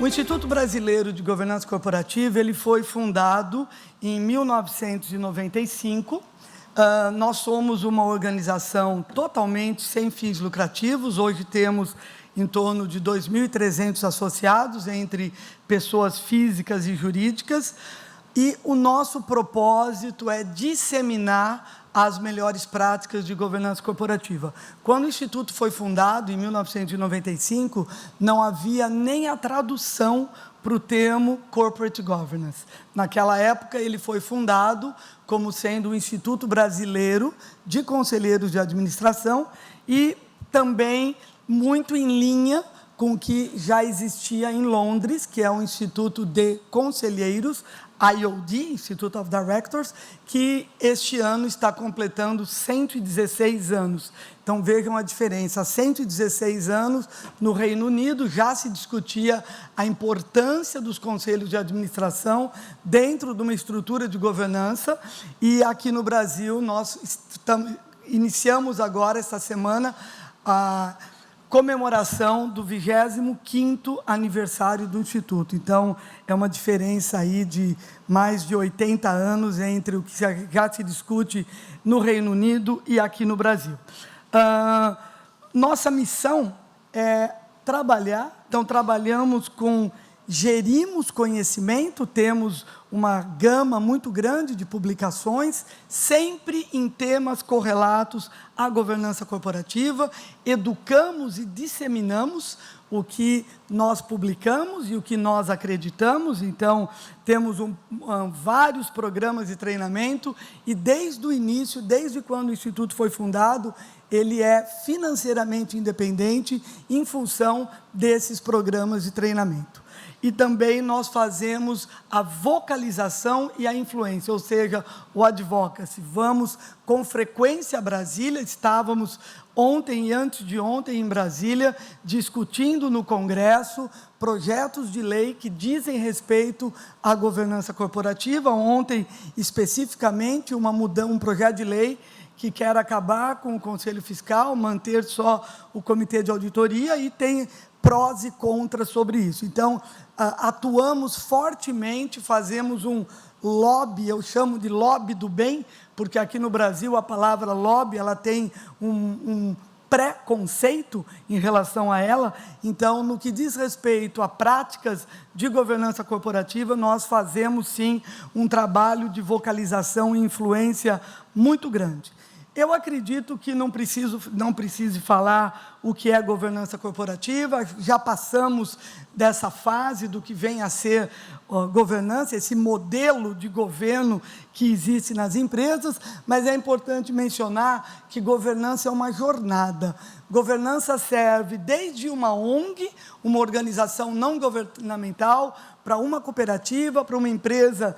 O Instituto Brasileiro de Governança Corporativa ele foi fundado em 1995. Nós somos uma organização totalmente sem fins lucrativos. Hoje temos em torno de 2.300 associados, entre pessoas físicas e jurídicas. E o nosso propósito é disseminar as melhores práticas de governança corporativa. Quando o Instituto foi fundado, em 1995, não havia nem a tradução para o termo Corporate Governance. Naquela época, ele foi fundado como sendo o Instituto Brasileiro de Conselheiros de Administração e também muito em linha com o que já existia em Londres, que é o Instituto de Conselheiros, IOD, Institute of Directors, que este ano está completando 116 anos. Então, vejam a diferença. Há 116 anos, no Reino Unido, já se discutia a importância dos conselhos de administração dentro de uma estrutura de governança, e aqui no Brasil, nós iniciamos agora, esta semana, a comemoração do 25º aniversário do Instituto. Então, é uma diferença aí de mais de 80 anos entre o que já se discute no Reino Unido e aqui no Brasil. Nossa missão é trabalhar, então gerimos conhecimento, temos uma gama muito grande de publicações, sempre em temas correlatos à governança corporativa, educamos e disseminamos o que nós publicamos e o que nós acreditamos. Então, temos vários programas de treinamento e, desde o início, desde quando o Instituto foi fundado, ele é financeiramente independente em função desses programas de treinamento. E também nós fazemos a vocalização e a influência, ou seja, o advocacy. Vamos com frequência a Brasília, estávamos ontem e antes de ontem em Brasília, discutindo no Congresso projetos de lei que dizem respeito à governança corporativa. Ontem, especificamente, um projeto de lei que quer acabar com o Conselho Fiscal, manter só o Comitê de Auditoria, e tem prós e contras sobre isso. Então, atuamos fortemente, fazemos um lobby, eu chamo de lobby do bem, porque aqui no Brasil a palavra lobby ela tem um preconceito em relação a ela. Então, no que diz respeito a práticas de governança corporativa, nós fazemos, sim, um trabalho de vocalização e influência muito grande. Eu acredito que não precise falar o que é governança corporativa, já passamos dessa fase do que vem a ser governança, esse modelo de governo que existe nas empresas, mas é importante mencionar que governança é uma jornada. Governança serve desde uma ONG, uma organização não governamental, para uma cooperativa, para uma empresa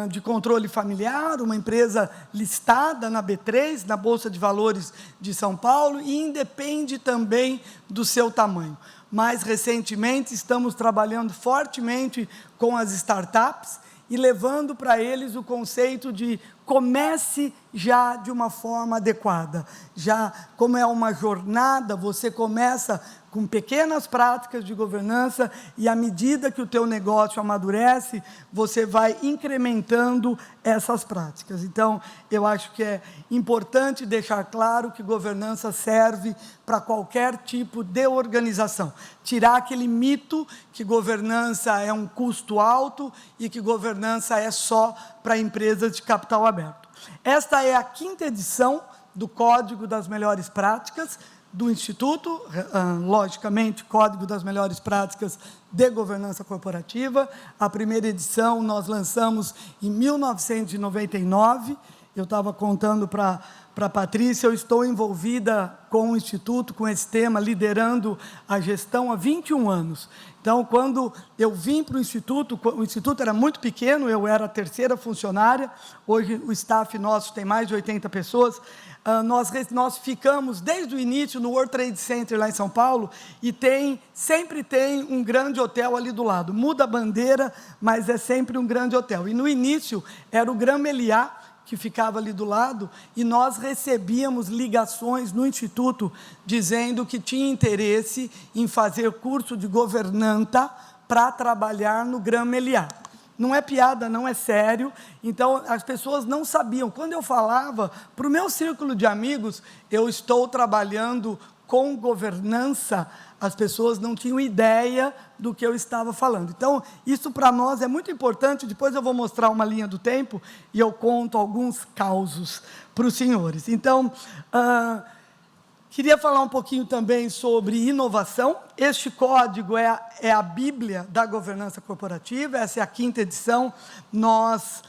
de controle familiar, uma empresa listada na B3, na Bolsa de Valores de São Paulo, e independe também do seu tamanho. Mais recentemente, estamos trabalhando fortemente com as startups e levando para eles o conceito de comece já de uma forma adequada. Já como é uma jornada, você começa com pequenas práticas de governança e, à medida que o teu negócio amadurece, você vai incrementando essas práticas. Então, eu acho que é importante deixar claro que governança serve para qualquer tipo de organização. Tirar aquele mito que governança é um custo alto e que governança é só para empresas de capital aberto. Esta é a 5ª edição do Código das Melhores Práticas do Instituto, logicamente, Código das Melhores Práticas de Governança Corporativa. A primeira edição nós lançamos em 1999, eu estava contando para a Patrícia, eu estou envolvida com o Instituto, com esse tema, liderando a gestão há 21 anos. Então, quando eu vim para o Instituto era muito pequeno, eu era a 3ª funcionária, hoje o staff nosso tem mais de 80 pessoas, nós ficamos desde o início no World Trade Center lá em São Paulo, e sempre tem um grande hotel ali do lado, muda a bandeira, mas é sempre um grande hotel. E no início era o Grand Meliá, que ficava ali do lado, e nós recebíamos ligações no Instituto dizendo que tinha interesse em fazer curso de governanta para trabalhar no Grã-Meliá. Não é piada, não é sério. Então, as pessoas não sabiam. Quando eu falava para o meu círculo de amigos, eu estou trabalhando com governança, as pessoas não tinham ideia do que eu estava falando. Então, isso para nós é muito importante. Depois eu vou mostrar uma linha do tempo e eu conto alguns causos para os senhores. Então, queria falar um pouquinho também sobre inovação. Este código é a Bíblia da governança corporativa, essa é a 5ª edição. Nós,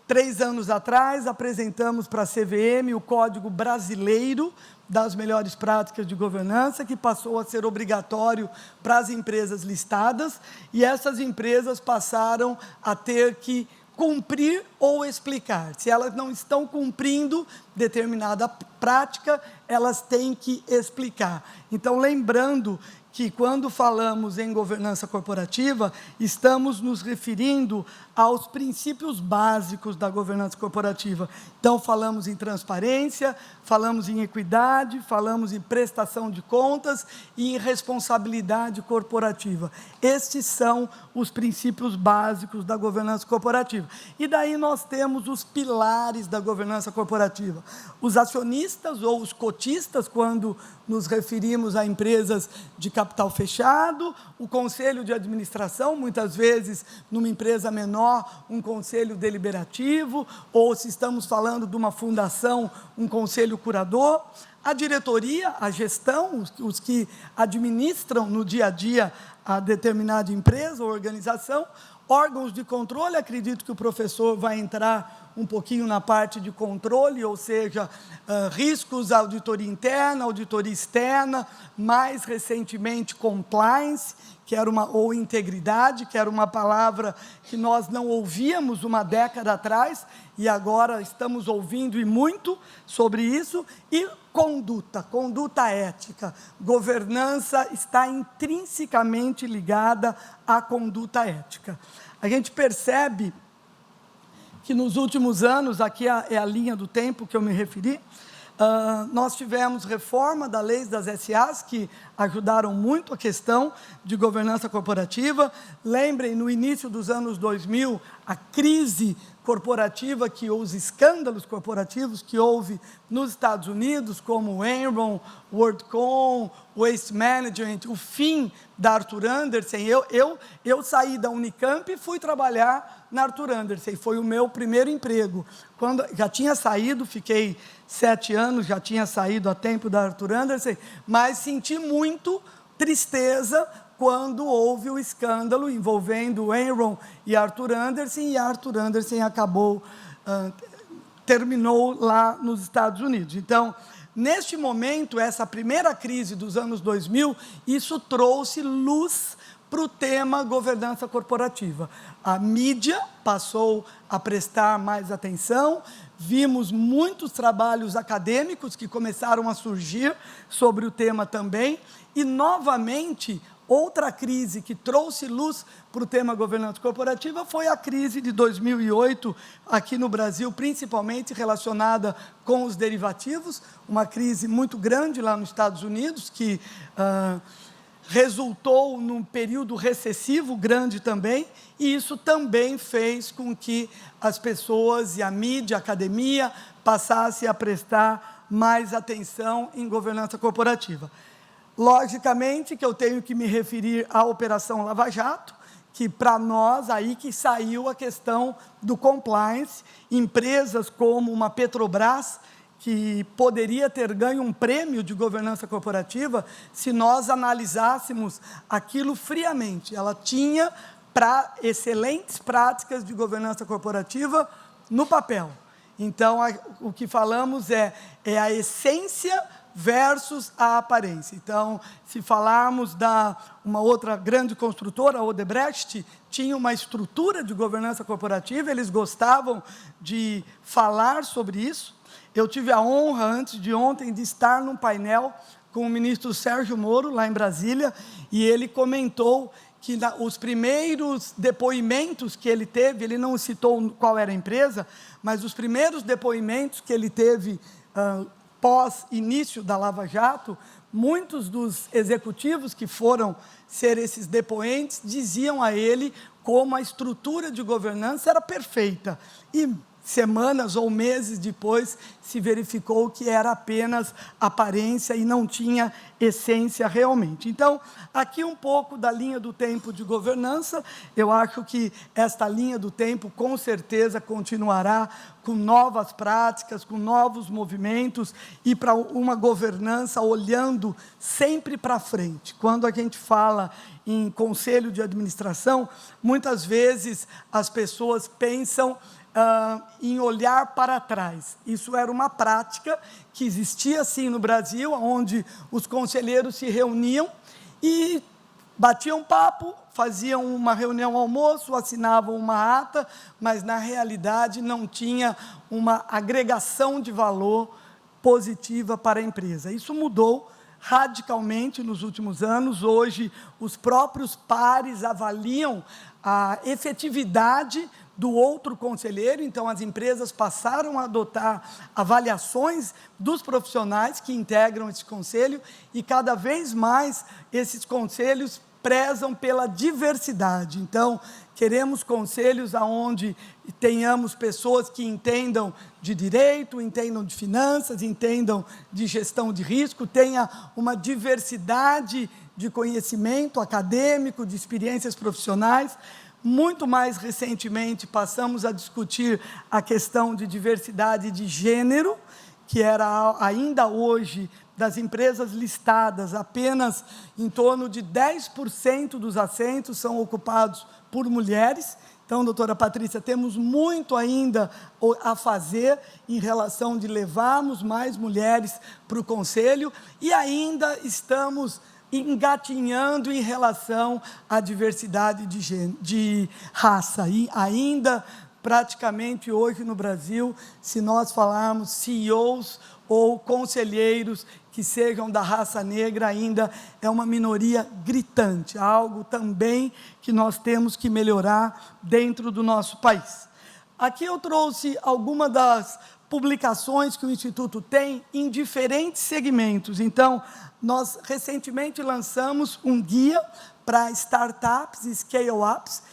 3 anos atrás, apresentamos para a CVM o Código Brasileiro das Melhores Práticas de Governança, que passou a ser obrigatório para as empresas listadas, e essas empresas passaram a ter que cumprir ou explicar. Se elas não estão cumprindo determinada prática, elas têm que explicar. Então, lembrando que quando falamos em governança corporativa, estamos nos referindo aos princípios básicos da governança corporativa. Então, falamos em transparência, falamos em equidade, falamos em prestação de contas e em responsabilidade corporativa. Estes são os princípios básicos da governança corporativa. E daí nós temos os pilares da governança corporativa. Os acionistas ou os cotistas, quando nos referimos a empresas de capital fechado, o conselho de administração, muitas vezes, numa empresa menor, um conselho deliberativo, ou se estamos falando de uma fundação, um conselho curador, a diretoria, a gestão, os que administram no dia a dia a determinada empresa ou organização, órgãos de controle, acredito que o professor vai entrar um pouquinho na parte de controle, ou seja, riscos, auditoria interna, auditoria externa, mais recentemente compliance, ou integridade, que era uma palavra que nós não ouvíamos uma década atrás, e agora estamos ouvindo e muito sobre isso, e conduta ética. Governança está intrinsecamente ligada à conduta ética. A gente percebe que nos últimos anos, aqui é a linha do tempo que eu me referi, nós tivemos reforma da lei das SAs, que ajudaram muito a questão de governança corporativa. Lembrem, no início dos anos 2000, a crise corporativa, os escândalos corporativos que houve nos Estados Unidos, como o Enron, WorldCom, Waste Management, o fim da Arthur Andersen. Eu saí da Unicamp e fui trabalhar na Arthur Andersen, foi o meu primeiro emprego. Quando já tinha saído, fiquei 7 anos, já tinha saído a tempo da Arthur Andersen, mas senti muito tristeza quando houve o escândalo envolvendo o Enron e a Arthur Andersen, e a Arthur Andersen terminou lá nos Estados Unidos. Então, neste momento, essa primeira crise dos anos 2000, isso trouxe luz para o tema governança corporativa. A mídia passou a prestar mais atenção, vimos muitos trabalhos acadêmicos que começaram a surgir sobre o tema também, e, novamente, outra crise que trouxe luz para o tema governança corporativa foi a crise de 2008, aqui no Brasil, principalmente relacionada com os derivativos, uma crise muito grande lá nos Estados Unidos, que resultou num período recessivo grande também, e isso também fez com que as pessoas e a mídia, a academia, passassem a prestar mais atenção em governança corporativa. Logicamente que eu tenho que me referir à Operação Lava Jato, que para nós, aí que saiu a questão do compliance, empresas como uma Petrobras, que poderia ter ganho um prêmio de governança corporativa se nós analisássemos aquilo friamente. Ela tinha excelentes práticas de governança corporativa no papel. Então, o que falamos é a essência versus a aparência. Então, se falarmos uma outra grande construtora, a Odebrecht, tinha uma estrutura de governança corporativa, eles gostavam de falar sobre isso. Eu tive a honra, antes de ontem, de estar num painel com o ministro Sérgio Moro, lá em Brasília, e ele comentou que os primeiros depoimentos que ele teve, ele não citou qual era a empresa, mas os primeiros depoimentos que ele teve pós-início da Lava Jato, muitos dos executivos que foram ser esses depoentes diziam a ele como a estrutura de governança era perfeita. E semanas ou meses depois se verificou que era apenas aparência e não tinha essência realmente. Então, aqui um pouco da linha do tempo de governança. Eu acho que esta linha do tempo com certeza continuará com novas práticas, com novos movimentos e para uma governança olhando sempre para frente. Quando a gente fala em conselho de administração, muitas vezes as pessoas pensam em olhar para trás. Isso era uma prática que existia sim no Brasil, onde os conselheiros se reuniam e batiam papo, faziam uma reunião almoço, assinavam uma ata, mas na realidade não tinha uma agregação de valor positiva para a empresa. Isso mudou radicalmente nos últimos anos. Hoje, os próprios pares avaliam a efetividade do outro conselheiro, então as empresas passaram a adotar avaliações dos profissionais que integram esse conselho e cada vez mais esses conselhos prezam pela diversidade. Então, queremos conselhos onde tenhamos pessoas que entendam de direito, entendam de finanças, entendam de gestão de risco, tenha uma diversidade de conhecimento acadêmico, de experiências profissionais. Muito mais recentemente, passamos a discutir a questão de diversidade de gênero, que era ainda hoje, das empresas listadas, apenas em torno de 10% dos assentos são ocupados por mulheres. Então, doutora Patrícia, temos muito ainda a fazer em relação de levarmos mais mulheres para o Conselho e ainda estamos engatinhando em relação à diversidade de raça. E ainda, praticamente hoje no Brasil, se nós falarmos CEOs ou conselheiros que sejam da raça negra, ainda é uma minoria gritante, algo também que nós temos que melhorar dentro do nosso país. Aqui eu trouxe algumas das publicações que o Instituto tem em diferentes segmentos. Então, nós recentemente lançamos um guia para startups e scale-ups.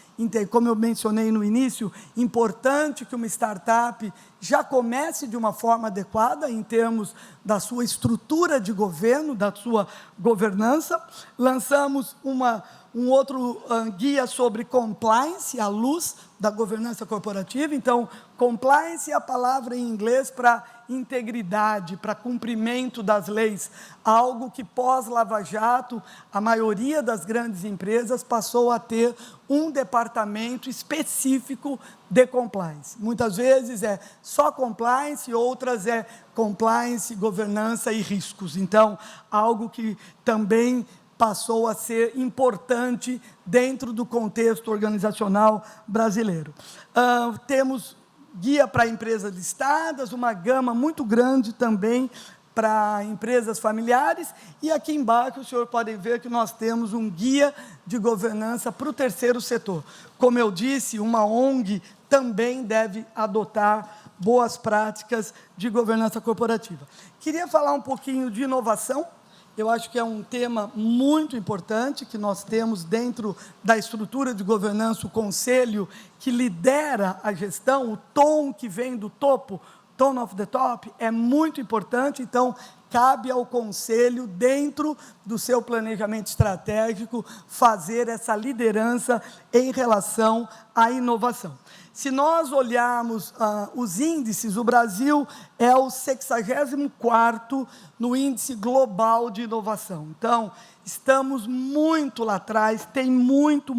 Como eu mencionei no início, importante que uma startup já comece de uma forma adequada em termos da sua estrutura de governo, da sua governança. Lançamos um outro guia sobre compliance, à luz da governança corporativa. Então, compliance é a palavra em inglês para integridade, para cumprimento das leis, algo que pós-Lava Jato, a maioria das grandes empresas passou a ter um departamento específico de compliance. Muitas vezes é só compliance, outras é compliance, governança e riscos. Então, algo que também passou a ser importante dentro do contexto organizacional brasileiro. Temos guia para empresas listadas, uma gama muito grande também para empresas familiares, e aqui embaixo os senhores podem ver que nós temos um guia de governança para o terceiro setor. Como eu disse, uma ONG também deve adotar boas práticas de governança corporativa. Queria falar um pouquinho de inovação. Eu acho que é um tema muito importante que nós temos dentro da estrutura de governança, o conselho que lidera a gestão, o tom que vem do topo, tone of the top, é muito importante. Então, cabe ao conselho, dentro do seu planejamento estratégico, fazer essa liderança em relação à inovação. Se nós olharmos os índices, o Brasil é o 64º no índice global de inovação. Então, estamos muito lá atrás, tem muito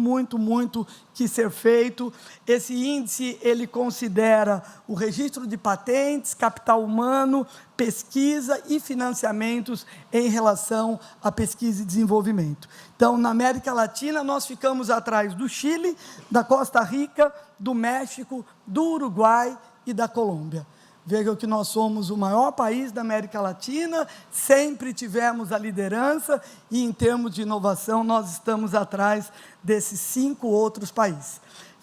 que ser feito. Esse índice, ele considera o registro de patentes, capital humano, pesquisa e financiamentos em relação à pesquisa e desenvolvimento. Então, na América Latina, nós ficamos atrás do Chile, da Costa Rica, do México, do Uruguai e da Colômbia. Vejam que nós somos o maior país da América Latina, sempre tivemos a liderança e, em termos de inovação, nós estamos atrás desses 5 outros países.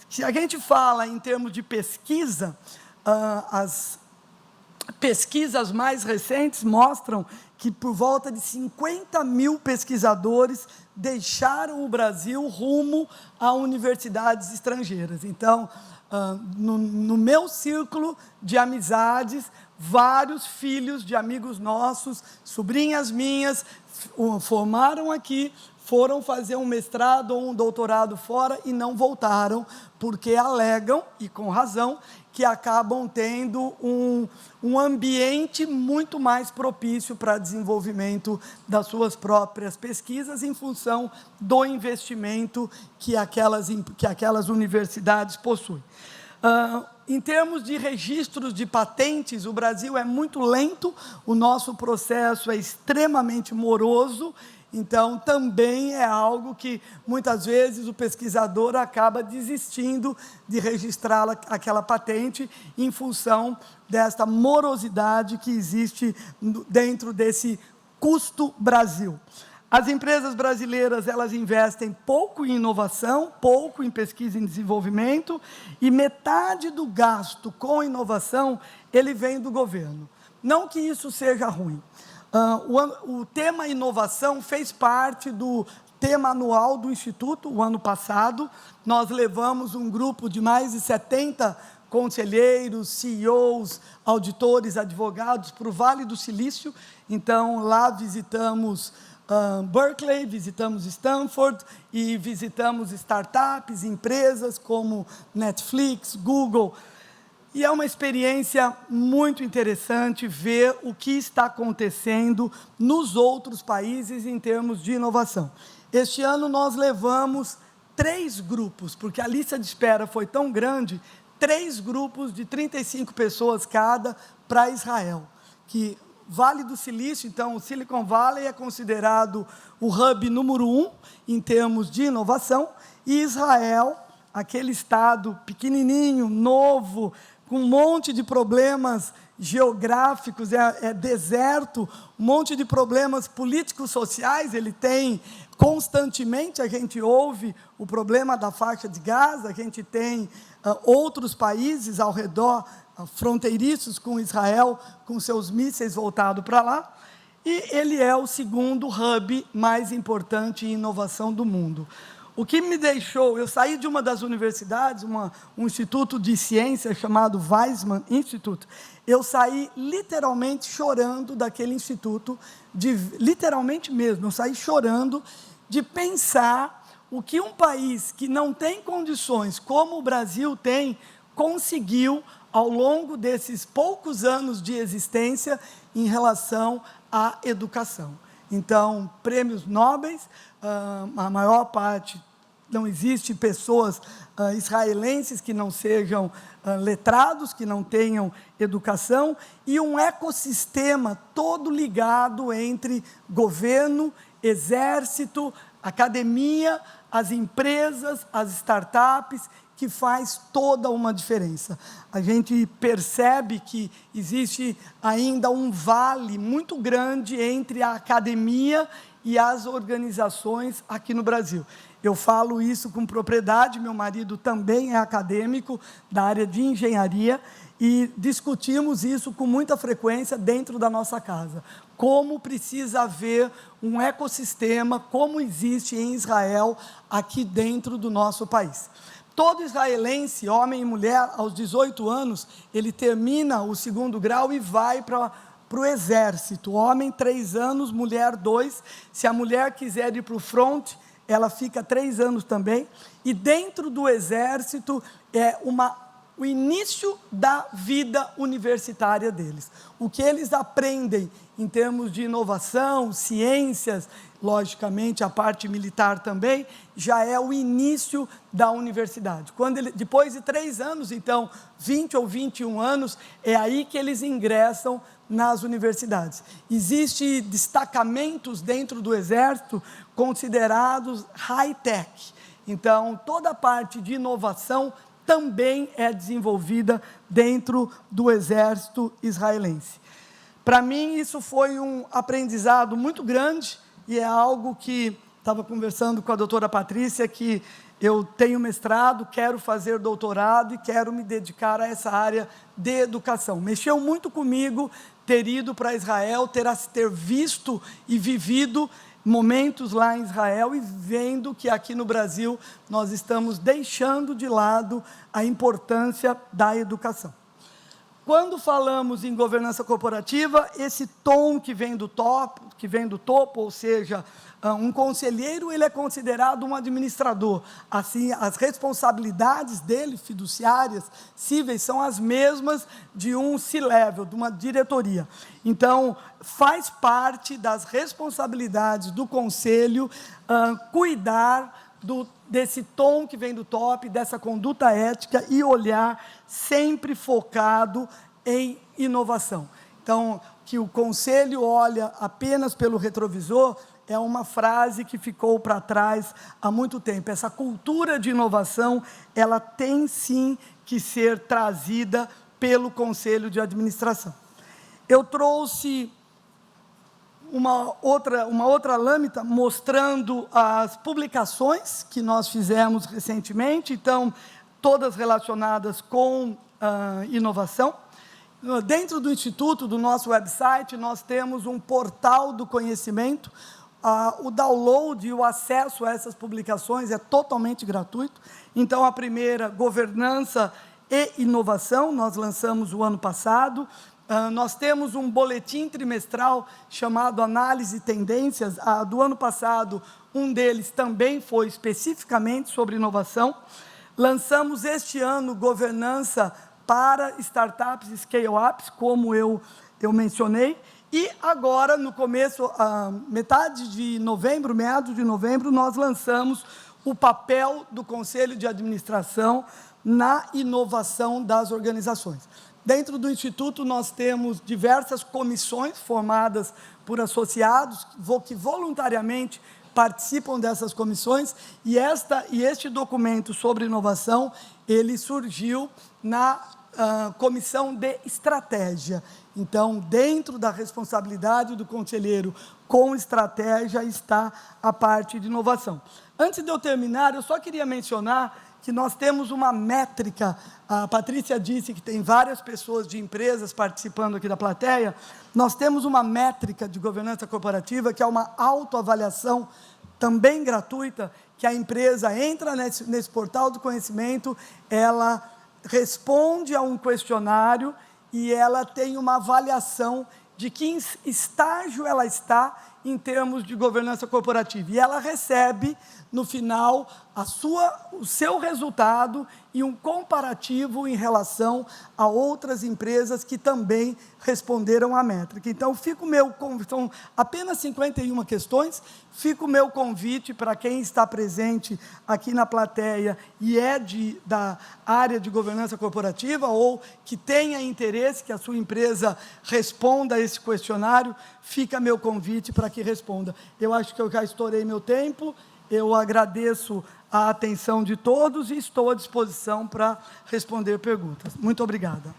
Se a gente fala em termos de pesquisa, as pesquisas mais recentes mostram que por volta de 50 mil pesquisadores deixaram o Brasil rumo a universidades estrangeiras. Então, no meu círculo de amizades, vários filhos de amigos nossos, sobrinhas minhas, formaram aqui, foram fazer um mestrado ou um doutorado fora e não voltaram, porque alegam, e com razão, que acabam tendo um ambiente muito mais propício para desenvolvimento das suas próprias pesquisas em função do investimento que aquelas universidades possuem. Em termos de registros de patentes, o Brasil é muito lento, o nosso processo é extremamente moroso, então também é algo que muitas vezes o pesquisador acaba desistindo de registrar aquela patente em função desta morosidade que existe dentro desse custo Brasil. As empresas brasileiras, elas investem pouco em inovação, pouco em pesquisa e desenvolvimento, e metade do gasto com inovação, ele vem do governo. Não que isso seja ruim. O tema inovação fez parte do tema anual do Instituto, o ano passado. Nós levamos um grupo de mais de 70 conselheiros, CEOs, auditores, advogados para o Vale do Silício. Então, lá visitamos Berkeley, visitamos Stanford e visitamos startups, empresas como Netflix, Google. E é uma experiência muito interessante ver o que está acontecendo nos outros países em termos de inovação. Este ano nós levamos 3 grupos, porque a lista de espera foi tão grande, 3 grupos de 35 pessoas cada para Israel, que Vale do Silício, então o Silicon Valley é considerado o hub número 1 em termos de inovação, e Israel, aquele estado pequenininho, novo, com um monte de problemas geográficos, é deserto, um monte de problemas políticos sociais, ele tem constantemente, a gente ouve o problema da faixa de Gaza, a gente tem outros países ao redor, fronteiriços com Israel, com seus mísseis voltados para lá, e ele é o segundo hub mais importante em inovação do mundo. O que me deixou, eu saí de uma das universidades, um instituto de ciência chamado Weizmann Institute, eu saí literalmente chorando daquele instituto, literalmente mesmo, eu saí chorando de pensar o que um país que não tem condições, como o Brasil tem, conseguiu ao longo desses poucos anos de existência em relação à educação. Então, prêmios Nobel, a maior parte, não existe pessoas israelenses que não sejam letrados, que não tenham educação, e um ecossistema todo ligado entre governo, exército, academia, as empresas, as startups, que faz toda uma diferença. A gente percebe que existe ainda um vale muito grande entre a academia e as organizações aqui no Brasil. Eu falo isso com propriedade, meu marido também é acadêmico da área de engenharia e discutimos isso com muita frequência dentro da nossa casa. Como precisa haver um ecossistema, como existe em Israel, aqui dentro do nosso país. Todo israelense, homem e mulher, aos 18 anos, ele termina o 2º grau e vai para o exército. Homem, 3 anos, mulher, 2. Se a mulher quiser ir para o front, ela fica 3 anos também. E dentro do exército é o início da vida universitária deles. O que eles aprendem em termos de inovação, ciências, logicamente a parte militar também, já é o início da universidade. Depois de 3 anos, então, 20 ou 21 anos, é aí que eles ingressam nas universidades. Existem destacamentos dentro do Exército considerados high-tech. Então, toda a parte de inovação também é desenvolvida dentro do Exército israelense. Para mim, isso foi um aprendizado muito grande e é algo que estava conversando com a doutora Patrícia, que eu tenho mestrado, quero fazer doutorado e quero me dedicar a essa área de educação. Mexeu muito comigo ter ido para Israel, ter visto e vivido momentos lá em Israel e vendo que aqui no Brasil nós estamos deixando de lado a importância da educação. Quando falamos em governança corporativa, esse tom que vem do topo, ou seja, um conselheiro, ele é considerado um administrador. Assim, as responsabilidades dele, fiduciárias, cíveis, são as mesmas de um C-level, de uma diretoria. Então, faz parte das responsabilidades do conselho cuidar desse tom que vem do top, dessa conduta ética e olhar sempre focado em inovação. Então, que o conselho olha apenas pelo retrovisor é uma frase que ficou para trás há muito tempo. Essa cultura de inovação, ela tem sim que ser trazida pelo conselho de administração. Eu trouxe uma outra lâmina mostrando as publicações que nós fizemos recentemente, então, todas relacionadas com inovação. Dentro do Instituto, do nosso website, nós temos um portal do conhecimento. O download e o acesso a essas publicações é totalmente gratuito. Então, a primeira, governança e inovação, nós lançamos o ano passado. Nós temos um boletim trimestral chamado Análise e Tendências. Do ano passado, um deles também foi especificamente sobre inovação. Lançamos este ano Governança para Startups e Scale-Ups, como eu mencionei. E agora, no começo, meados de novembro, nós lançamos o papel do Conselho de Administração na inovação das organizações. Dentro do Instituto, nós temos diversas comissões formadas por associados que voluntariamente participam dessas comissões, e este documento sobre inovação, ele surgiu na comissão de estratégia. Então, dentro da responsabilidade do conselheiro com estratégia está a parte de inovação. Antes de eu terminar, eu só queria mencionar que nós temos uma métrica. A Patrícia disse que tem várias pessoas de empresas participando aqui da plateia. Nós temos uma métrica de governança corporativa, que é uma autoavaliação também gratuita, que a empresa entra nesse portal do conhecimento, ela responde a um questionário e ela tem uma avaliação de que estágio ela está em termos de governança corporativa. E ela recebe, no final, o seu resultado e um comparativo em relação a outras empresas que também responderam à métrica. Então, são apenas 51 questões, fica o meu convite para quem está presente aqui na plateia e é da área de governança corporativa ou que tenha interesse que a sua empresa responda a esse questionário, fica meu convite para que responda. Eu acho que eu já estourei meu tempo. Eu agradeço a atenção de todos e estou à disposição para responder perguntas. Muito obrigada.